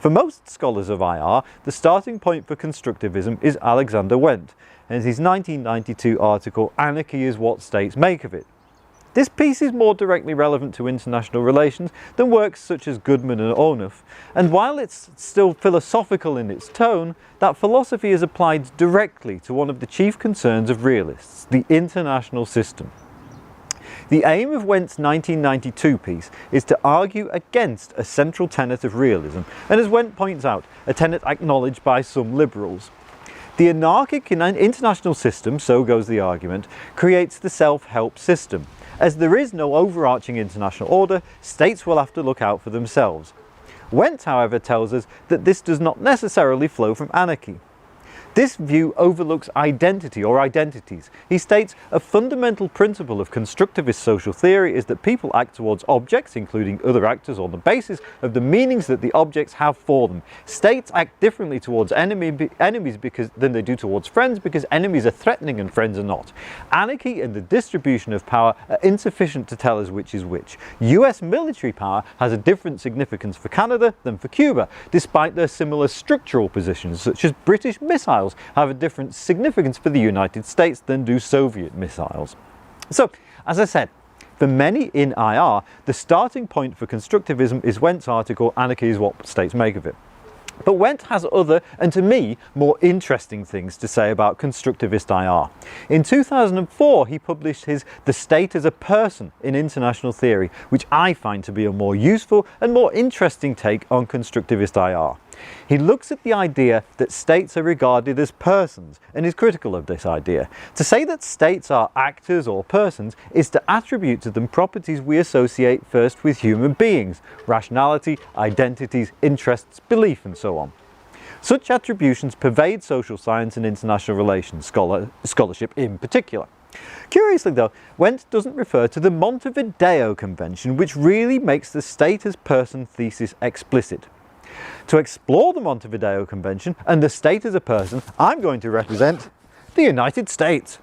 For most scholars of IR, the starting point for constructivism is Alexander Wendt and his 1992 article, Anarchy is What States Make of It. This piece is more directly relevant to international relations than works such as Goodman and Onuf, and while it's still philosophical in its tone, that philosophy is applied directly to one of the chief concerns of realists, the international system. The aim of Wendt's 1992 piece is to argue against a central tenet of realism, and as Wendt points out, a tenet acknowledged by some liberals. The anarchic international system, so goes the argument, creates the self-help system. As there is no overarching international order, states will have to look out for themselves. Wendt, however, tells us that this does not necessarily flow from anarchy. This view overlooks identity or identities. He states, a fundamental principle of constructivist social theory is that people act towards objects, including other actors, on the basis of the meanings that the objects have for them. States act differently towards enemies than they do towards friends, because enemies are threatening and friends are not. Anarchy and the distribution of power are insufficient to tell us which is which. US military power has a different significance for Canada than for Cuba, despite their similar structural positions, such as British missiles have a different significance for the United States than do Soviet missiles. So, as I said, for many in IR, the starting point for constructivism is Wendt's article, Anarchy is What States Make of It. But Wendt has other, and to me, more interesting things to say about constructivist IR. In 2004, he published his The State as a Person in International Theory, which I find to be a more useful and more interesting take on constructivist IR. He looks at the idea that states are regarded as persons and is critical of this idea. To say that states are actors or persons is to attribute to them properties we associate first with human beings: rationality, identities, interests, belief, and so on. Such attributions pervade social science and international relations scholarship in particular. Curiously though, Wendt doesn't refer to the Montevideo Convention, which really makes the state as person thesis explicit. To explore the Montevideo Convention and the state as a person, I'm going to represent the United States.